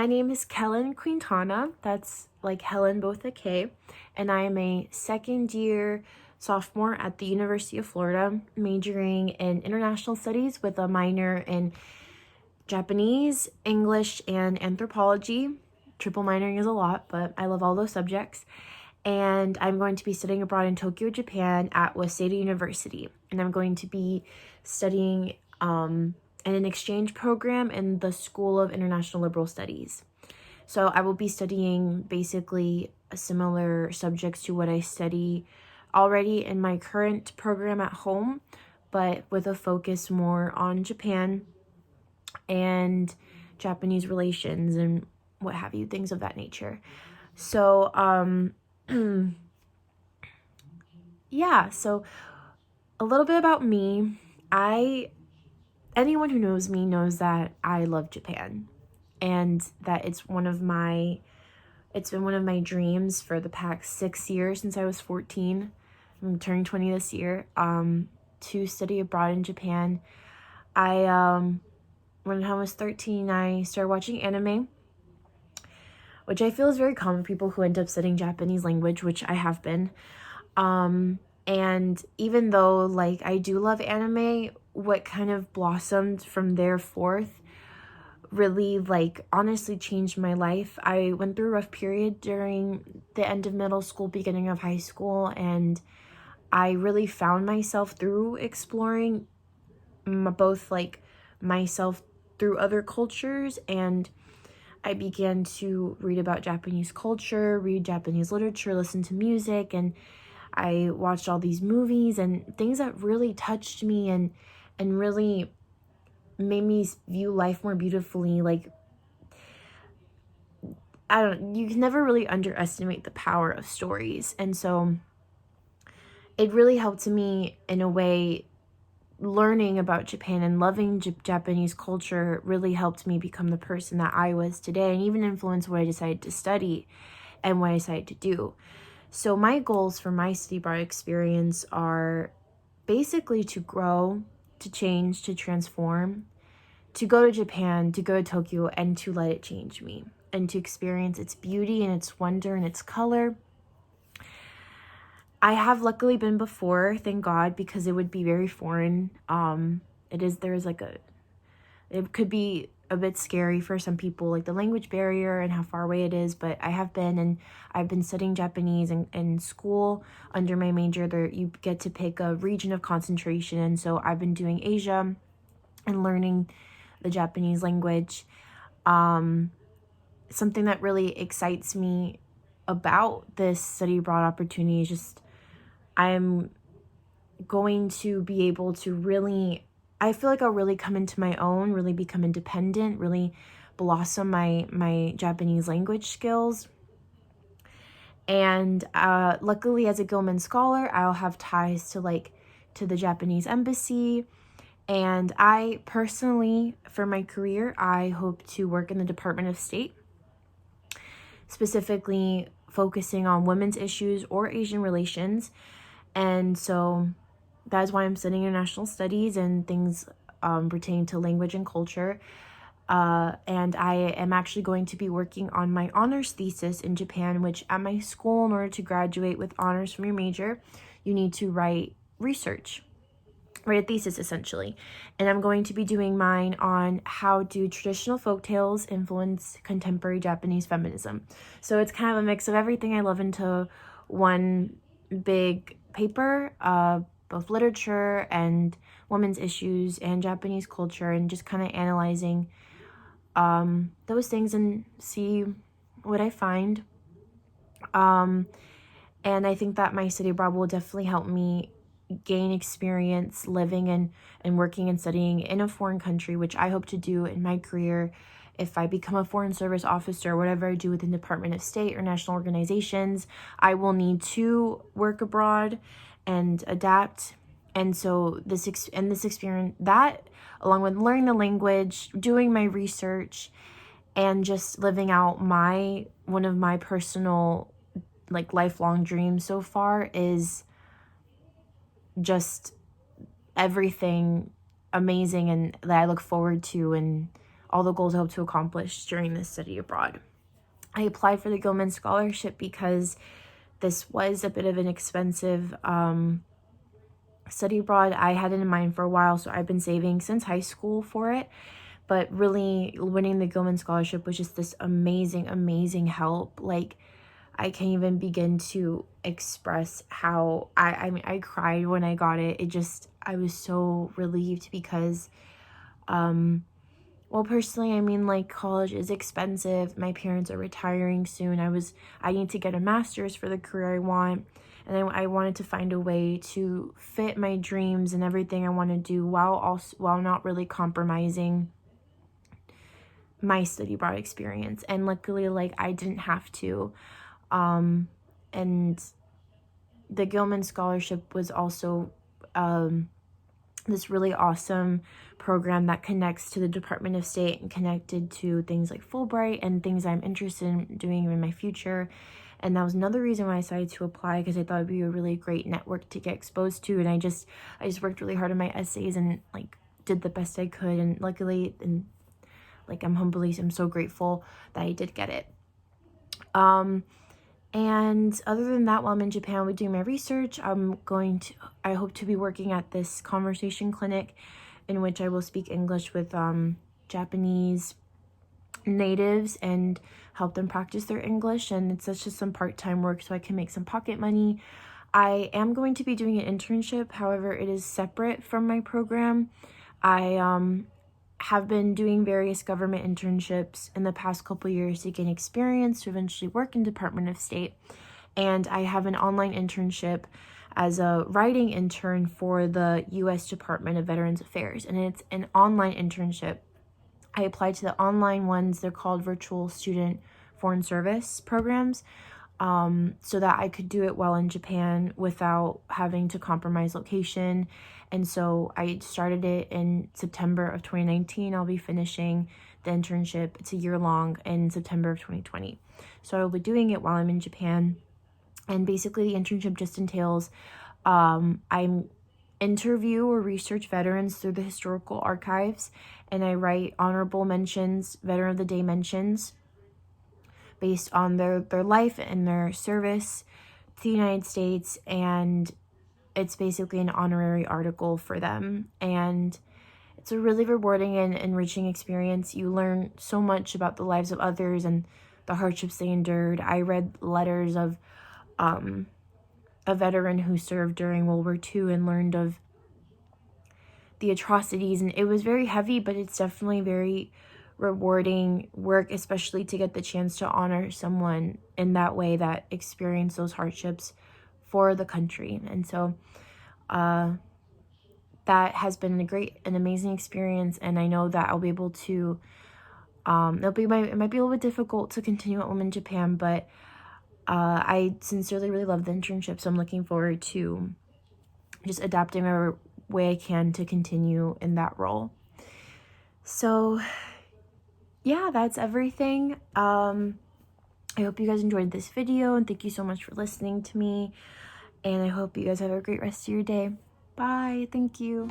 My name is Kellen Quintana. That's like Helen, both a K. And I am a second-year sophomore at the University of Florida, majoring in international studies with a minor in Japanese, English, and anthropology. Triple minoring is a lot, but I love all those subjects. And I'm going to be studying abroad in Tokyo, Japan at Waseda University. And I'm going to be studying in an exchange program in the School of International Liberal Studies. So I will be studying basically similar subjects to what I study already in my current program at home, but with a focus more on Japan and Japanese relations and what have you, things of that nature. So, yeah, so a little bit about me. Anyone who knows me knows that I love Japan and that it's been one of my dreams for the past 6 years since I was 14. I'm turning 20 this year, to study abroad in Japan. When I was 13, I started watching anime, which I feel is very common for people who end up studying Japanese language, which I have been. And even though, like, I do love anime, what kind of blossomed from there forth really, like, honestly changed my life. I went through a rough period during the end of middle school, beginning of high school, and I really found myself through exploring both, like, myself through other cultures, and I began to read about Japanese culture, read Japanese literature, listen to music, and I watched all these movies and things that really touched me and really made me view life more beautifully. Like, you can never really underestimate the power of stories. And so it really helped me in a way. Learning about Japan and loving Japanese culture really helped me become the person that I was today, and even influence what I decided to study and what I decided to do. So my goals for my study abroad experience are basically to grow, to change, to transform, to go to Japan, to go to Tokyo, and to let it change me, and to experience its beauty and its wonder and its color. I have luckily been before, thank God, because it would be very foreign. It could be a bit scary for some people, like the language barrier and how far away it is, but I have been, and I've been studying Japanese in school under my major. There, you get to pick a region of concentration, and so I've been doing Asia and learning the Japanese language. Something that really excites me about this study abroad opportunity is just I'm going to be able to really, I feel like I'll really come into my own, really become independent, really blossom my Japanese language skills. And luckily, as a Gilman scholar, I'll have ties to the Japanese embassy. And I personally, for my career, I hope to work in the Department of State, specifically focusing on women's issues or Asian relations. And so that is why I'm studying international studies and things pertaining to language and culture. And I am actually going to be working on my honors thesis in Japan, which at my school, in order to graduate with honors from your major, you need to write a thesis essentially. And I'm going to be doing mine on how do traditional folktales influence contemporary Japanese feminism. So it's kind of a mix of everything I love into one big paper, both literature and women's issues and Japanese culture, and just kind of analyzing those things and see what I find. And I think that my study abroad will definitely help me gain experience living and working and studying in a foreign country, which I hope to do in my career. If I become a foreign service officer, whatever I do within the Department of State or national organizations, I will need to work abroad and adapt. And so this experience, that along with learning the language, doing my research, and just living out one of my personal, like, lifelong dreams so far is just everything amazing and that I look forward to, and all the goals I hope to accomplish during this study abroad. I applied for the Gilman scholarship because this was a bit of an expensive study abroad. I had it in mind for a while, so I've been saving since high school for it. But really, winning the Gilman scholarship was just this amazing, amazing help. Like, I can't even begin to express how I mean, I cried when I got it. I was so relieved because, well, personally, I mean, like, college is expensive. My parents are retiring soon. I need to get a master's for the career I want. And I wanted to find a way to fit my dreams and everything I want to do while not really compromising my study abroad experience. And luckily, like, I didn't have to. And the Gilman scholarship was also this really awesome program that connects to the Department of State and connected to things like Fulbright and things I'm interested in doing in my future. And that was another reason why I decided to apply, because I thought it'd be a really great network to get exposed to. And I just worked really hard on my essays and like did the best I could. And luckily, and like I'm so grateful that I did get it. And other than that, while I'm in Japan, I'll be doing my research. I hope to be working at this conversation clinic in which I will speak English with Japanese natives and help them practice their English. And it's just some part-time work so I can make some pocket money. I am going to be doing an internship. However, it is separate from my program. I have been doing various government internships in the past couple years to gain experience to eventually work in Department of State. And I have an online internship as a writing intern for the U.S. Department of Veterans Affairs. And it's an online internship. I applied to the online ones. They're called Virtual Student Foreign Service programs, so that I could do it while in Japan without having to compromise location. And so I started it in September of 2019. I'll be finishing the internship. It's a year long in September of 2020. So I'll be doing it while I'm in Japan. And basically the internship just entails I interview or research veterans through the historical archives, and I write honorable mentions, Veteran of the Day mentions, based on their life and their service to the United States. And it's basically an honorary article for them. And it's a really rewarding and enriching experience. You learn so much about the lives of others and the hardships they endured. I read letters of a veteran who served during World War II and learned of the atrocities. And it was very heavy, but it's definitely very rewarding work, especially to get the chance to honor someone in that way that experienced those hardships for the country. And so that has been an amazing experience. And I know that I'll be able to it might be a little bit difficult to continue at Women Japan, but I sincerely really love the internship, so I'm looking forward to just adapting my way I can to continue in that role. So yeah, that's everything. I hope you guys enjoyed this video, and thank you so much for listening to me, and I hope you guys have a great rest of your day. Bye. Thank you.